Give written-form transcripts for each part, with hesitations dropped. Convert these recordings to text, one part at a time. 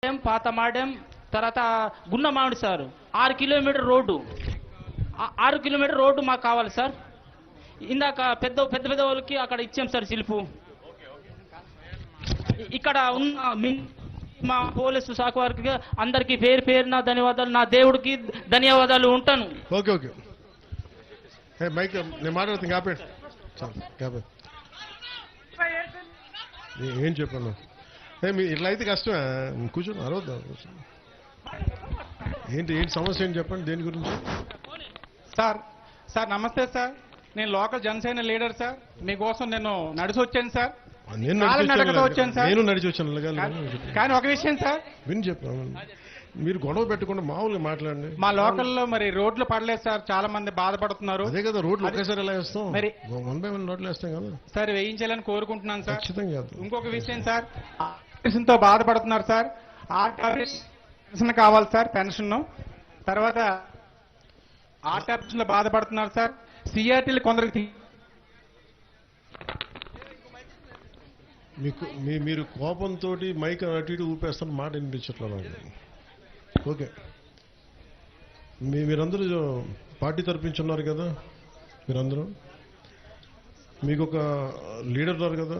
పాత మాడెం తర్వాత Gunnamamidi sir 6 kilometre road 6 kilometre road మాకు కావాలి సార్. ఇందాక పెద్ద పెద్ద పెద్ద వాళ్ళకి అక్కడ ఇచ్చాం సార్ శిల్పు. ఇక్కడ ఉన్న మా పోలీసు శాఖ వారికి అందరికీ పేరు పేరున ధన్యవాదాలు, నా దేవుడికి ధన్యవాదాలు. ఉంటాను. ఓకే ఓకే మైక్ నేను మాట్లాడుతుంది కాపేడు ఏం చెప్పాను మీ ఇట్లా అయితే కష్టమే కూర్చొని అరవద్దా ఏంటి ఏంటి సమస్య ఏంటి చెప్పండి దేని గురించి. సార్ నమస్తే సార్, నేను లోకల్ జనసేన లీడర్ సార్. మీకోసం నేను నడిచి వచ్చాను సార్. నేను నడిచి వచ్చాను కానీ ఒక విషయం సార్ విని చెప్పాను, మీరు గొడవ పెట్టకుండా మామూలుగా మాట్లాడండి. మా లోకల్లో మరి రోడ్లు పడలేదు సార్, చాలా మంది బాధపడుతున్నారు. అదే కదా రోడ్లు ఒకేసారి ఎలా వేస్తాం, మరి 1 by 1 రోడ్లు వేస్తాం కదా సార్. వేయించాలని కోరుకుంటున్నాను సార్. ఖచ్చితంగా. ఇంకొక విషయం సార్, పెన్షన్తో బాధపడుతున్నారు సార్. పెన్షన్ కావాలి సార్, పెన్షన్. తర్వాత ఆర్టీఆర్లో బాధపడుతున్నారు సార్. సిఆర్టీలు కొందరికి మీరు కోపంతో మైక్ అటు ఇటు ఊపేస్తాను, మాట వినిపించట్లేదు. ఓకే మీరందరూ పార్టీ తరపించున్నారు కదా, మీరందరూ మీకు ఒక లీడర్ ఉన్నారు కదా,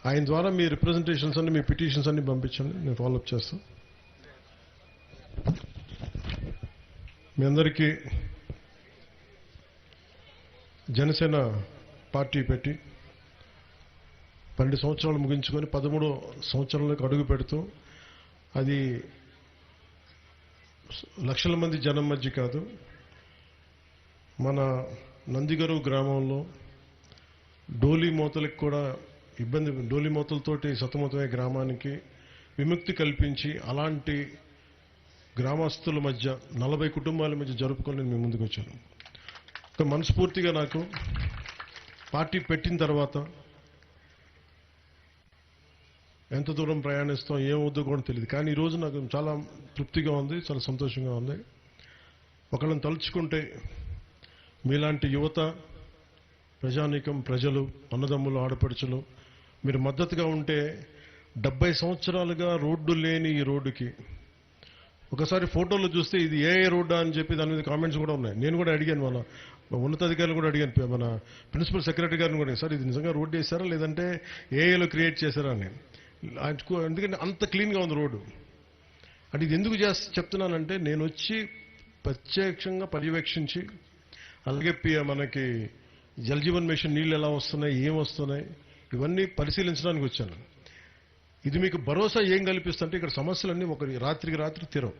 ఆయన ద్వారా మీ రిప్రజెంటేషన్స్ అన్ని మీ పిటిషన్స్ అన్ని పంపించండి, నేను ఫాలోఅప్ చేస్తాను. మీ అందరికీ జనసేన పార్టీ పెట్టి 12 సంవత్సరాలు ముగించుకొని 13వ సంవత్సరంలోకి అడుగు పెడుతూ, అది లక్షల మంది జనం మధ్య కాదు, మన నందిగరు గ్రామంలో డోలీ మోతలకు కూడా ఇబ్బంది, డోలీ మోతలతోటి సతమతమయ్యే గ్రామానికి విముక్తి కల్పించి అలాంటి గ్రామస్తుల మధ్య 40 కుటుంబాల మధ్య జరుపుకొని నేను మీ ముందుకు వచ్చాను. మనస్ఫూర్తిగా నాకు పార్టీ పెట్టిన తర్వాత ఎంత దూరం ప్రయాణిస్తాం ఏమవుద్దో కూడా తెలియదు, కానీ ఈరోజు నాకు చాలా తృప్తిగా ఉంది, చాలా సంతోషంగా ఉంది. ఒకళ్ళని తలుచుకుంటే మీలాంటి యువత, ప్రజానీకం, ప్రజలు, అన్నదమ్ములు, ఆడపడుచులు మీరు మద్దతుగా ఉంటే 70 సంవత్సరాలుగా రోడ్డు లేని ఈ రోడ్డుకి ఒకసారి ఫోటోలో చూస్తే ఇది ఏ రోడ్డా అని చెప్పి దాని మీద కామెంట్స్ కూడా ఉన్నాయి. నేను కూడా అడిగాను, మన ఉన్నతాధికారులు కూడా అడిగాను, మన ప్రిన్సిపల్ సెక్రటరీ గారిని కూడా, సార్ ఇది నిజంగా రోడ్డు వేసారా లేదంటే ఏఏలో క్రియేట్ చేశారా అని. ఎందుకంటే అంత క్లీన్గా ఉంది రోడ్డు. అంటే ఇది ఎందుకు చెప్తున్నానంటే నేను వచ్చి ప్రత్యక్షంగా పర్యవేక్షించి, అలాగే మనకి జలజీవన్ మిషన్ నీళ్ళు ఎలా వస్తున్నాయి, ఏం వస్తున్నాయి, ఇవన్నీ పరిశీలించడానికి వచ్చాను. ఇది మీకు భరోసా ఏం కల్పిస్తుంటే ఇక్కడ సమస్యలన్నీ ఒక రాత్రికి రాత్రి తీరవు.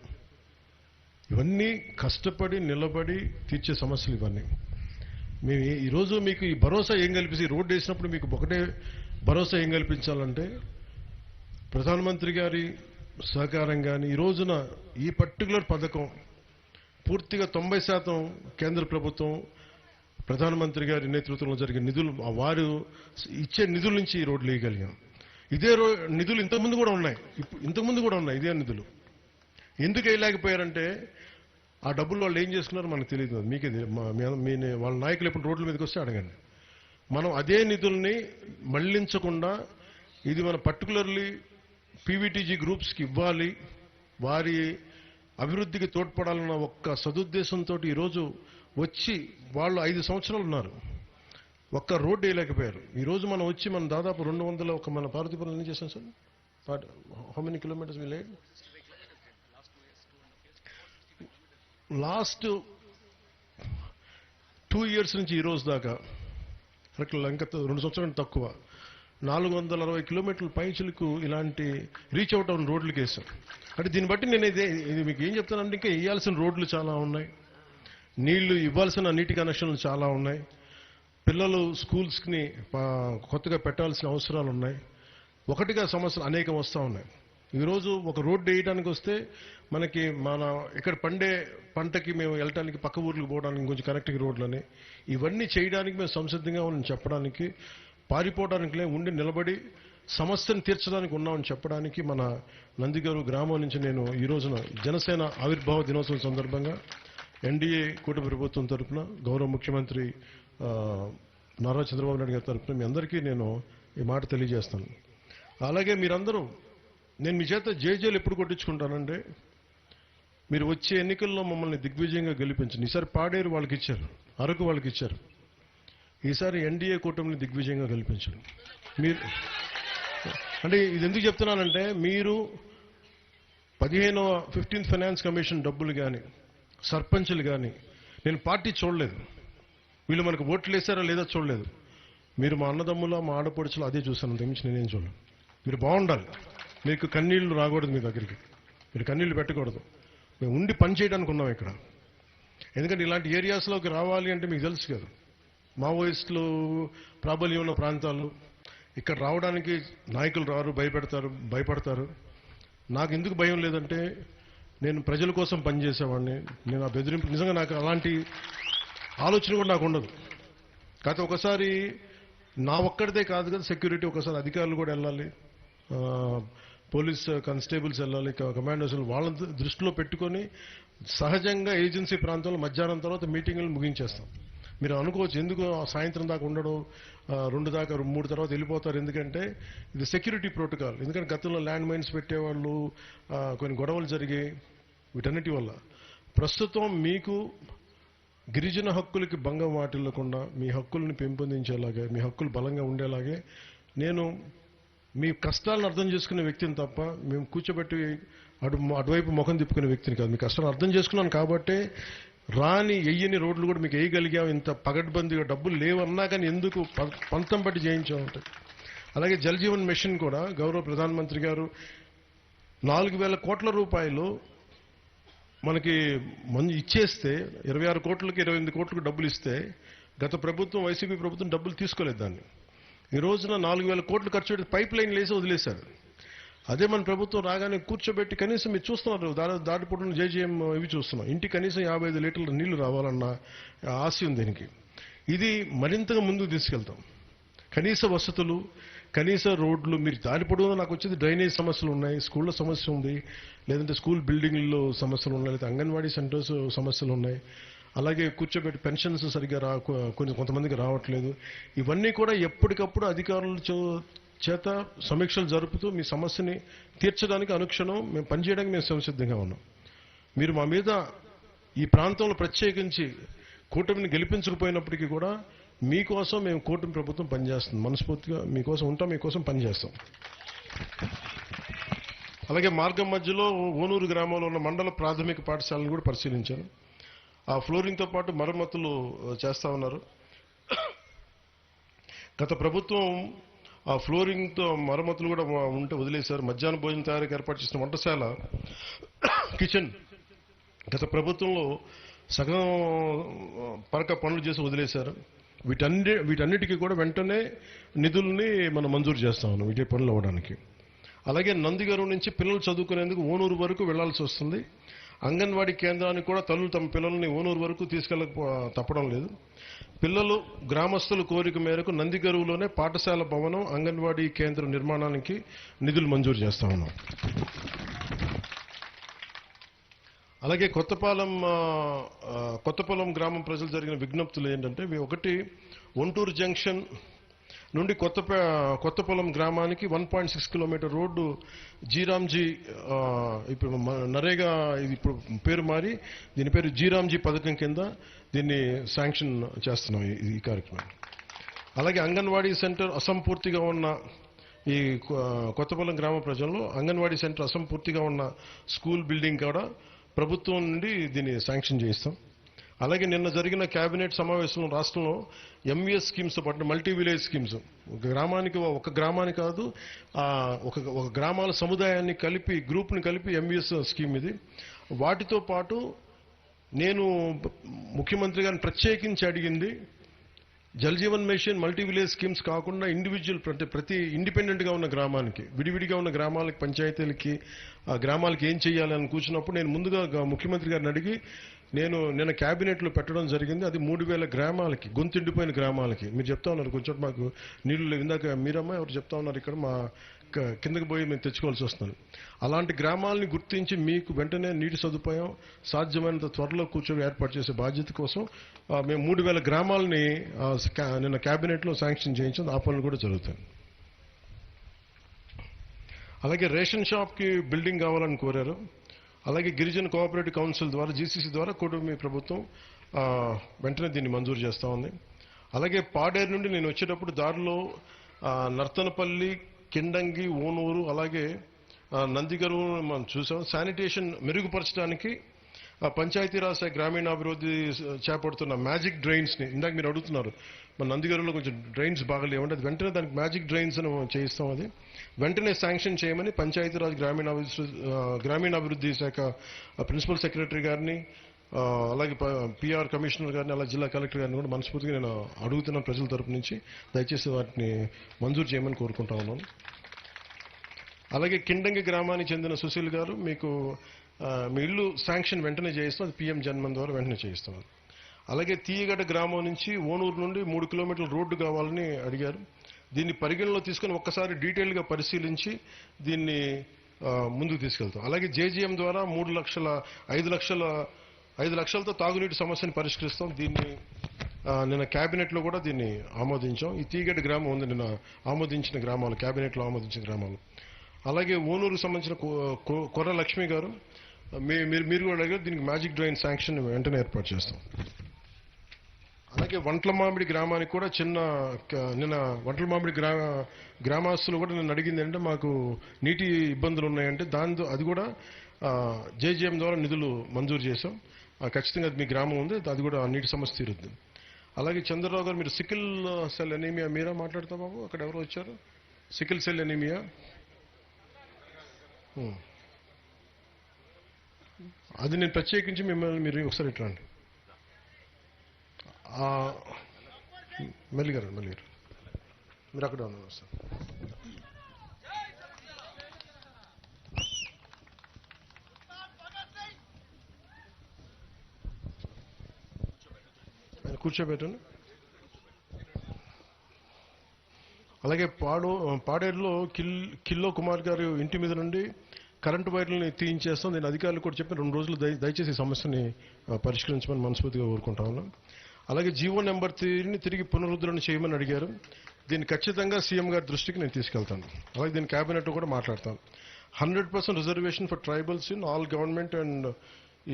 ఇవన్నీ కష్టపడి నిలబడి తీర్చే సమస్యలు ఇవన్నీ. మేము ఈరోజు మీకు ఈ భరోసా ఏం కల్పిస్తే, రోడ్డు వేసినప్పుడు మీకు ఒకటే భరోసా ఏం కల్పించాలంటే ప్రధానమంత్రి గారి సహకారం కానీ, ఈ రోజున ఈ పర్టికులర్ పథకం పూర్తిగా 90% కేంద్ర ప్రభుత్వం ప్రధానమంత్రి గారి నేతృత్వంలో జరిగే నిధులు, వారు ఇచ్చే నిధుల నుంచి ఈ రోడ్లు వేయగలిగాం. ఇదే నిధులు ఇంతకుముందు కూడా ఉన్నాయి, ఇదే నిధులు. ఎందుకు వేయలేకపోయారంటే ఆ డబ్బులు వాళ్ళు ఏం చేసుకున్నారో మనకు తెలియదు, మీకే వాళ్ళ నాయకులు ఎప్పుడు రోడ్ల మీదకి వస్తే అడగండి. మనం అదే నిధుల్ని మళ్లించకుండా ఇది మన పర్టికులర్లీ పీవీటీజీ గ్రూప్స్కి ఇవ్వాలి, వారి అభివృద్ధికి తోడ్పడాలన్న ఒక్క సదుద్దేశంతో ఈరోజు వచ్చి వాళ్ళు 5 సంవత్సరాలు ఉన్నారు, ఒక్క రోడ్డు వేయలేకపోయారు. ఈరోజు మనం వచ్చి మనం దాదాపు 200 ఒక మన పార్వతీపురం ఎన్ని చేసాం sir, how many kilometres we laid last 2 years నుంచి ఈ రోజు దాకా, కరెక్ట్ ఇంకా 2 సంవత్సరాలు తక్కువ, 460 కిలోమీటర్ల పైచులకు ఇలాంటి రీచ్ అవుట్ అవున రోడ్లకు వేసాం. అంటే దీన్ని బట్టి నేను ఇది మీకు ఏం చెప్తానంటే ఇంకా వేయాల్సిన రోడ్లు చాలా ఉన్నాయి, నీళ్లు ఇవ్వాల్సిన నీటి కనెక్షన్లు చాలా ఉన్నాయి, పిల్లలు స్కూల్స్ని కొత్తగా పెట్టాల్సిన అవసరాలు ఉన్నాయి, ఒకటిగా సమస్యలు అనేకం వస్తూ ఉన్నాయి. ఈరోజు ఒక రోడ్డు వేయడానికి వస్తే మనకి ఇక్కడ పండే పంటకి మేము వెళ్ళటానికి పక్క ఊర్లకు పోవడానికి కొంచెం కనెక్టింగ్ రోడ్లని, ఇవన్నీ చేయడానికి మేము సంసిద్ధంగా ఉన్నామని చెప్పడానికి, పారిపోవడానికి ఉండి నిలబడి సమస్యను తీర్చడానికి ఉన్నామని చెప్పడానికి మన నందిగారు గ్రామం నుంచి నేను ఈ రోజున జనసేన ఆవిర్భావ దినోత్సవం సందర్భంగా ఎన్డీఏ కూటమి ప్రభుత్వం తరఫున గౌరవ ముఖ్యమంత్రి నారా చంద్రబాబు నాయుడు గారి తరఫున మీ అందరికీ నేను ఈ మాట తెలియజేస్తాను. అలాగే మీరందరూ నేను మీ చేత జేజేలు ఎప్పుడు కొట్టించుకుంటానంటే, మీరు వచ్చే ఎన్నికల్లో మమ్మల్ని దిగ్విజయంగా గెలిపించండి. ఈసారి పాడేరు వాళ్ళకి ఇచ్చారు, అరకు వాళ్ళకి ఇచ్చారు. ఈసారి ఎన్డీఏ కూటమిని దిగ్విజయంగా గెలిపించండి. మీరు అంటే ఇది ఎందుకు చెప్తున్నానంటే, మీరు 15th ఫైనాన్స్ కమిషన్ డబ్బులు కానీ, సర్పంచులు కానీ, నేను పార్టీ చూడలేదు, వీళ్ళు మనకు ఓట్లు వేసారా లేదా చూడలేదు. మీరు మా అన్నదమ్ముల, మా ఆడపడుచులు అదే చూశాను, అంతకుమించి నేనేం చూడలేదు. మీరు బాగుండాలి, మీకు కన్నీళ్లు రాకూడదు, మీ దగ్గరికి మీరు కన్నీళ్లు పెట్టకూడదు. మేము ఉండి పని చేయడానికి ఉన్నాం ఇక్కడ. ఎందుకంటే ఇలాంటి ఏరియాస్లోకి రావాలి అంటే మీకు తెలుసు కదా, మావోయిస్టులు ప్రాబల్యం ఉన్న ప్రాంతాలు, ఇక్కడ రావడానికి నాయకులు రారు, భయపడతారు. నాకు ఎందుకు భయం లేదంటే, నేను ప్రజల కోసం పనిచేసేవాడిని. నేను ఆ బెదిరింపు నిజంగా నాకు అలాంటి ఆలోచన కూడా నాకు ఉండదు. కాకపోతే ఒకసారి నా ఒక్కడిదే కాదు కదా సెక్యూరిటీ, ఒకసారి అధికారులు కూడా వెళ్ళాలి, పోలీస్ కానిస్టేబుల్స్ వెళ్ళాలి, కమాండోస్, వాళ్ళని దృష్టిలో పెట్టుకొని సహజంగా ఏజెన్సీ ప్రాంతంలో మధ్యాహ్నం తర్వాత మీటింగులు ముగించేస్తాం. మీరు అనుకోవచ్చు ఎందుకు సాయంత్రం దాకా ఉండడం, 2 దాకా 3 తర్వాత వెళ్ళిపోతారు, ఎందుకంటే ఇది సెక్యూరిటీ ప్రోటోకాల్. ఎందుకంటే గతంలో ల్యాండ్ మైన్స్ పెట్టేవాళ్ళు, కొన్ని గొడవలు జరిగాయి, వీటన్నిటి వల్ల. ప్రస్తుతం మీకు గిరిజన హక్కులకి భంగం వాటిల్లకుండా మీ హక్కుల్ని పెంపొందించేలాగే, మీ హక్కులు బలంగా ఉండేలాగే, నేను మీ కష్టాలను అర్థం చేసుకునే వ్యక్తిని తప్ప మేము కూర్చోబెట్టి అటువైపు ముఖం తిప్పుకునే వ్యక్తిని కాదు. మీ కష్టాలను అర్థం చేసుకున్నాను కాబట్టే రాని ఎయ్యని రోడ్లు కూడా మీకు వేయగలిగాం. ఇంత పగడ్బందీగా డబ్బులు లేవన్నా కానీ ఎందుకు పంతం బట్టి చేయించామంటారు. అలాగే జల్ జీవన్ మిషన్ కూడా గౌరవ ప్రధానమంత్రి గారు 4,000 కోట్ల రూపాయలు మనకి ఇచ్చేస్తే, 26 కోట్లకి 28 కోట్లకు డబ్బులు ఇస్తే, గత ప్రభుత్వం వైసీపీ ప్రభుత్వం డబ్బులు తీసుకోలేదు దాన్ని. ఈ రోజున 4,000 కోట్లు ఖర్చు పెట్టి పైప్ లైన్ వేసి వదిలేశారు. అదే మన ప్రభుత్వం రాగానే కూర్చోబెట్టి కనీసం మీరు చూస్తున్నారు, దాటిపొట్టున జేజేఎం ఇవి చూస్తున్నాం, ఇంటికి కనీసం 55 లీటర్ల నీళ్లు రావాలన్న ఆశ ఉంది దీనికి. ఇది మరింతగా ముందుకు తీసుకెళ్తాం. కనీస వసతులు, కనీస రోడ్లు, మీరు దారి పొడవునా నాకు వచ్చేది డ్రైనేజ్ సమస్యలు ఉన్నాయి, స్కూళ్ళ సమస్య ఉంది, లేదంటే స్కూల్ బిల్డింగ్లలో సమస్యలు ఉన్నాయి, లేకపోతే అంగన్వాడీ సెంటర్స్ సమస్యలు ఉన్నాయి. అలాగే కూర్చోబెట్టి పెన్షన్స్ సరిగ్గా కొంతమందికి రావట్లేదు. ఇవన్నీ కూడా ఎప్పటికప్పుడు అధికారుల చేత సమీక్షలు జరుపుతూ మీ సమస్యని తీర్చడానికి అనుక్షణం మేము పనిచేయడానికి మేము సంసిద్ధంగా ఉన్నాం. మీరు మా మీద ఈ ప్రాంతంలో ప్రత్యేకించి కూటమిని గెలిపించకపోయినప్పటికీ కూడా మీకోసం మేము కూటమి ప్రభుత్వం పనిచేస్తుంది. మనస్ఫూర్తిగా మీకోసం ఉంటాం, మీకోసం పనిచేస్తాం. అలాగే మార్గం మధ్యలో ఓనూరు గ్రామంలో ఉన్న మండల ప్రాథమిక పాఠశాలను కూడా పరిశీలించాను. ఆ ఫ్లోరింగ్తో పాటు మరమ్మతులు చేస్తా ఉన్నారు. గత ప్రభుత్వం ఆ ఫ్లోరింగ్తో మరమ్మతులు కూడా ఉంటే వదిలేశారు. మధ్యాహ్న భోజనం తయారీకి ఏర్పాటు చేసిన వంటశాల కిచెన్ గత ప్రభుత్వంలో సగం పరక పనులు చేసి వదిలేశారు. వీటన్నిటికీ కూడా వెంటనే నిధుల్ని మనం మంజూరు చేస్తా ఉన్నాం వీటి పనులు అవ్వడానికి. అలాగే నందిగారు నుంచి పిల్లలు చదువుకునేందుకు ఓనూరు వరకు వెళ్లాల్సి వస్తుంది. అంగన్వాడీ కేంద్రానికి కూడా తల్లులు తమ పిల్లల్ని ఓనూరు వరకు తప్పడం లేదు. పిల్లలు గ్రామస్తుల కోరిక మేరకు నందిగరువులోనే పాఠశాల భవనం, అంగన్వాడీ కేంద్రం నిర్మాణానికి నిధులు మంజూరు చేస్తా ఉన్నాం. అలాగే కొత్తపాలెం గ్రామం ప్రజలు జరిగిన విజ్ఞప్తులు ఏంటంటే, ఒకటి ఒంటూరు జంక్షన్ నుండి కొత్తపాలెం గ్రామానికి 1.6 కిలోమీటర్ రోడ్డు జీరాంజీ, ఇప్పుడు నరేగా ఇది ఇప్పుడు పేరు మారి దీని పేరు జీరాంజీ పథకం కింద దీన్ని శాంక్షన్ చేస్తున్నాం ఈ కార్యక్రమం. అలాగే అంగన్వాడీ సెంటర్ అసంపూర్తిగా ఉన్న ఈ కొత్తపాలెం గ్రామ ప్రజల్లో అంగన్వాడీ సెంటర్ అసంపూర్తిగా ఉన్న స్కూల్ బిల్డింగ్ కూడా ప్రభుత్వం నుండి దీన్ని శాంక్షన్ చేయిస్తాం. అలాగే నిన్న జరిగిన కేబినెట్ సమావేశంలో రాష్ట్రంలో ఎంవీఎస్ స్కీమ్స్ పాటు మల్టీ విలేజ్ స్కీమ్స్, ఒక గ్రామానికి కాదు, ఒక గ్రామాల సముదాయాన్ని కలిపి, గ్రూప్ని కలిపి ఎంవీఎస్ స్కీమ్ ఇది. వాటితో పాటు నేను ముఖ్యమంత్రి గారిని ప్రత్యేకించి అడిగింది, Jal Jeevan mission multi village schemes కాకుండా ఇండివిజువల్ ప్రతి ఇండిపెండెంట్గా ఉన్న గ్రామానికి, విడివిడిగా ఉన్న గ్రామాలకి, పంచాయతీలకి, ఆ గ్రామాలకి ఏం చేయాలని కూర్చున్నప్పుడు నేను ముందుగా ముఖ్యమంత్రి గారిని అడిగి నేను నిన్న క్యాబినెట్లో పెట్టడం జరిగింది. అది 3,000 గ్రామాలకి, గొంతుండిపోయిన గ్రామాలకి. మీరు చెప్తా ఉన్నారు కొంచెం మాకు నీళ్లు లేవు, ఇందాక మీరమ్మ ఎవరు చెప్తా ఉన్నారు ఇక్కడ మా కిందకి పోయి మేము తెచ్చుకోవాల్సి వస్తుంది. అలాంటి గ్రామాలని గుర్తించి మీకు వెంటనే నీటి సదుపాయం సాధ్యమైనంత త్వరలో కూర్చొని ఏర్పాటు చేసే బాధ్యత కోసం మేము 3,000 గ్రామాలని నిన్న క్యాబినెట్లో శాంక్షన్ చేయించాం. ఆ పనులు కూడా జరుగుతాయి. అలాగే రేషన్ షాప్కి బిల్డింగ్ కావాలని కోరారు. అలాగే గిరిజన కోఆపరేటివ్ కౌన్సిల్ ద్వారా జీసీసీ ద్వారా కూటమి ప్రభుత్వం వెంటనే దీన్ని మంజూరు చేస్తూ ఉంది. అలాగే పాడేరు నుండి నేను వచ్చేటప్పుడు దారిలో నర్తనపల్లి, కిండంగి, ఓనూరు అలాగే నందిగరు మనం చూసాం. శానిటేషన్ మెరుగుపరచడానికి పంచాయతీరాజ్ శాఖ గ్రామీణాభివృద్ధి చేపడుతున్న మ్యాజిక్ డ్రైన్స్ని ఇందాక మీరు అడుగుతున్నారు, మన నందిగరులో కొంచెం డ్రైన్స్ బాగలేవంటే అది వెంటనే దానికి మ్యాజిక్ డ్రైన్స్ అని చేయిస్తాం. అది వెంటనే శాంక్షన్ చేయమని పంచాయతీరాజ్ గ్రామీణాభివృద్ధి శాఖ ప్రిన్సిపల్ సెక్రటరీ గారిని అలాగే పిఆర్ కమిషనర్ గారిని అలా జిల్లా కలెక్టర్ గారిని కూడా మనస్ఫూర్తిగా నేను అడుగుతున్నాను ప్రజల తరపు నుంచి. దయచేసి వాటిని మంజూరు చేయమని కోరుకుంటా ఉన్నాను. అలాగే కిండంగి గ్రామానికి చెందిన సుశీల్ గారు మీకు మీ ఇల్లు శాంక్షన్ వెంటనే చేయిస్తాం, అది పిఎం జన్మన్ ద్వారా వెంటనే చేయిస్తాం. అలాగే తీయగడ్డ గ్రామం నుంచి ఓనూరు నుండి 3 కిలోమీటర్ల రోడ్డు కావాలని అడిగారు. దీన్ని పరిగణలో తీసుకుని ఒక్కసారి డీటెయిల్గా పరిశీలించి దీన్ని ముందుకు తీసుకెళ్తాం. అలాగే జేజీఎం ద్వారా 5 లక్షలతో తాగునీటి సమస్యను పరిష్కరిస్తాం. దీన్ని నిన్న క్యాబినెట్లో కూడా దీన్ని ఆమోదించాం. ఈ తీగడ్డ గ్రామం ఉంది నిన్న ఆమోదించిన గ్రామాలు, క్యాబినెట్లో ఆమోదించిన గ్రామాలు. అలాగే ఓనూరుకు సంబంధించిన కొర్ర లక్ష్మి గారు మీరు కూడా అడిగారు, దీనికి మ్యాజిక్ డ్రైన్ శాంక్షన్ వెంటనే ఏర్పాటు చేస్తాం. అలాగే వంట్లమామిడి గ్రామానికి కూడా నిన్న వంట్లమామిడి గ్రామస్తులు కూడా నన్ను అడిగింది అంటే మాకు నీటి ఇబ్బందులు ఉన్నాయంటే అది కూడా జేజీఎం ద్వారా నిధులు మంజూరు చేశాం. ఖచ్చితంగా అది మీ గ్రామం ఉంది, అది కూడా నీటి సమస్య తీరుద్ది. అలాగే చంద్రరావు గారు మీరు సికిల్ సెల్ ఎనీమియా మీరా మాట్లాడతా బాబు, అక్కడ ఎవరు వచ్చారు? సికిల్ సెల్ ఎనీమియా అది నేను ప్రత్యేకించి మిమ్మల్ని మీరు ఒకసారి ఇట్రండి. మెల్లిగారు మీరు అక్కడ ఉన్నారు సార్. కూర్చోబెట్టండి. అలాగే పాడేరులో కిల్లో కుమార్ గారు ఇంటి మీద నుండి కరెంటు వైర్లని తీయించేస్తాం. నేను అధికారులు కూడా చెప్పి 2 రోజులు దయచేసి ఈ సమస్యని పరిష్కరించమని మనస్ఫూర్తిగా కోరుకుంటా ఉన్నాను. అలాగే జీవో నెంబర్ 3ని తిరిగి పునరుద్ధరణ చేయమని అడిగారు. దీన్ని ఖచ్చితంగా సీఎం గారి దృష్టికి నేను తీసుకెళ్తాను. అలాగే దీని క్యాబినెట్ కూడా మాట్లాడతాను. 100% reservation for tribals in all government and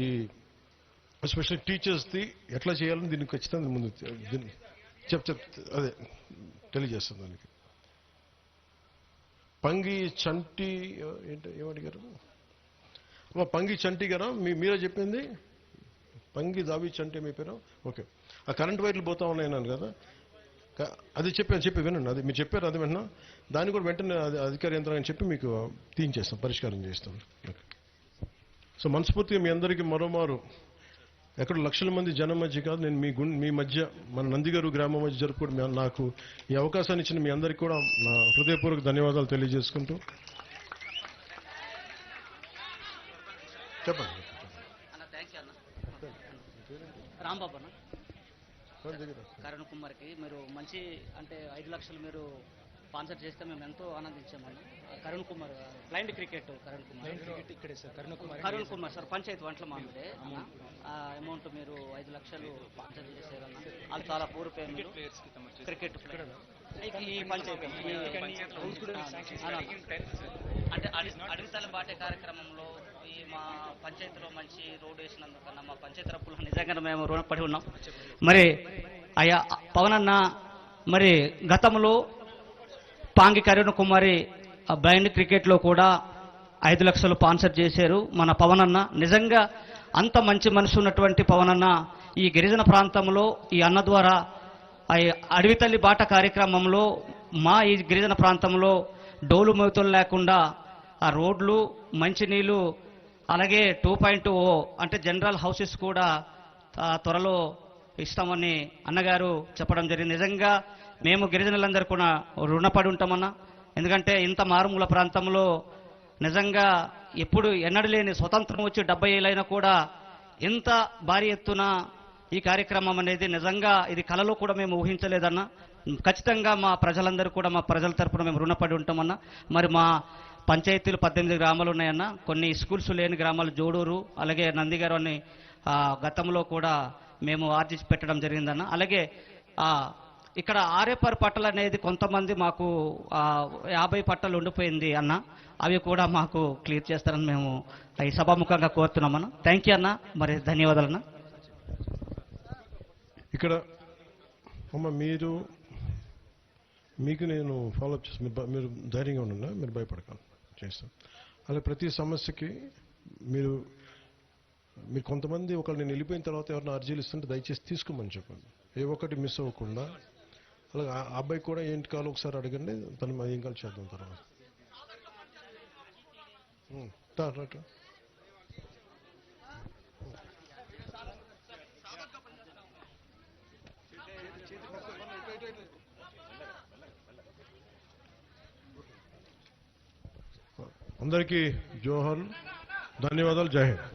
ఈ ఎస్పెషల్లీ టీచర్స్ది ఎట్లా చేయాలని దీన్ని ఖచ్చితంగా ముందు అదే తెలియజేస్తాను. దానికి పంగి చంటి ఏమడిగారు? పంగి చంటి గారా మీరే చెప్పింది? పంగి దావి చంటి మీ పేరు? ఓకే. ఆ కరెంట్ వైర్లు పోతా ఉన్నాయన్నాను కదా, అది చెప్పి వినండి. అది మీరు చెప్పారు, అది విన్నా. దాన్ని కూడా వెంటనే అధికార యంత్రాంగం చెప్పి మీకు తీయించేస్తాం, పరిష్కారం చేస్తాం. సో మనస్ఫూర్తిగా మీ అందరికీ మరోమారు ఎక్కడ లక్షల మంది జనం మధ్య కాదు, నేను మీ మధ్య మన నందిగారు గ్రామం మధ్య జరుపుకోవడం నాకు ఈ అవకాశాన్ని ఇచ్చిన మీ అందరికీ కూడా నా హృదయపూర్వక ధన్యవాదాలు తెలియజేసుకుంటూ చెప్పండి. రాంబాబు అన్న కరణ్ కుమార్కి మీరు మంచి అంటే 5 లక్షలు మీరు స్పాన్సర్ చేస్తే మేము ఎంతో ఆనందించామన్నా. Karun Kumar blind cricket Karun Kumar sir పంచాయతీ వంటల మామిడే అమౌంట్ మీరు 5 లక్షలు స్పాన్సర్ చేశారన్న. వాళ్ళు చాలా పూర్ పేమెంట్ క్రికెట్ ఈ పంచాయతీ అంటే అడవితల బాటే కార్యక్రమంలో ఈ మా పంచాయతీలో మంచి రోడ్డు వేసినందుకన్నా మా పంచాయతీ తరపున నిజంగా మేము రుణపడి ఉన్నాం. మరి అయ్యా పవన్ అన్న మరి గతంలో పాంగి కరుణ్ కుమారి బ్లైండ్ క్రికెట్లో కూడా 5 లక్షలు స్పాన్సర్ చేశారు మన పవన్ అన్న. నిజంగా అంత మంచి మనసు ఉన్నటువంటి పవన్ అన్న ఈ గిరిజన ప్రాంతంలో ఈ అన్న ద్వారా అడవి తల్లి బాట కార్యక్రమంలో మా ఈ గిరిజన ప్రాంతంలో డోలు మోతులు లేకుండా ఆ రోడ్లు, మంచినీళ్ళు, అలాగే 2.0 అంటే జనరల్ హౌసెస్ కూడా త్వరలో ఇస్తామని అన్నగారు చెప్పడం జరిగింది. నిజంగా మేము గిరిజనులందరూ కూడా రుణపడి ఉంటామన్నా. ఎందుకంటే ఇంత మారుమూల ప్రాంతంలో నిజంగా ఎప్పుడు ఎన్నడలేని స్వతంత్రం వచ్చి 70 ఏళ్ళైనా కూడా ఇంత భారీ ఎత్తున ఈ కార్యక్రమం అనేది నిజంగా ఇది కలలో కూడా మేము ఊహించలేదన్నా. ఖచ్చితంగా మా ప్రజలందరూ కూడా మా ప్రజల తరపున మేము రుణపడి ఉంటామన్నా. మరి మా పంచాయతీలు 18 గ్రామాలు ఉన్నాయన్నా. కొన్ని స్కూల్స్ లేని గ్రామాలు జోడూరు అలాగే నందిగారు అని గతంలో కూడా మేము ఆర్జించి పెట్టడం జరిగిందన్న. అలాగే ఇక్కడ ఆర్ఏపర్ పట్టలు అనేది కొంతమంది మాకు 50 పట్టలు ఉండిపోయింది అన్న, అవి కూడా మాకు క్లియర్ చేస్తారని మేము ఈ సభాముఖంగా కోరుతున్నాం అన్న. థ్యాంక్ యూ అన్న, మరి ధన్యవాదాలు అన్న. ఇక్కడ అమ్మ మీకు నేను ఫాలోఅప్ చేస్తాను. మీరు ధైర్యంగా ఉండండి, మీరు భయపడకండి, చేస్తాను. అలాగే ప్రతి సమస్యకి మీరు కొంతమంది ఒకళ్ళు నేను వెళ్ళిపోయిన తర్వాత ఎవరైనా అర్జీలు ఇస్తుంటే దయచేసి తీసుకోమని చెప్పండి, ఏ ఒక్కటి మిస్ అవ్వకుండా. అలాగే ఆ అబ్బాయి కూడా ఏంటి కావాలో ఒకసారి అడగండి, తను ఏం కావాలి చేద్దాం తర్వాత. రా. అందరికీ జోహార్లు, ధన్యవాదాలు, జై హింద్.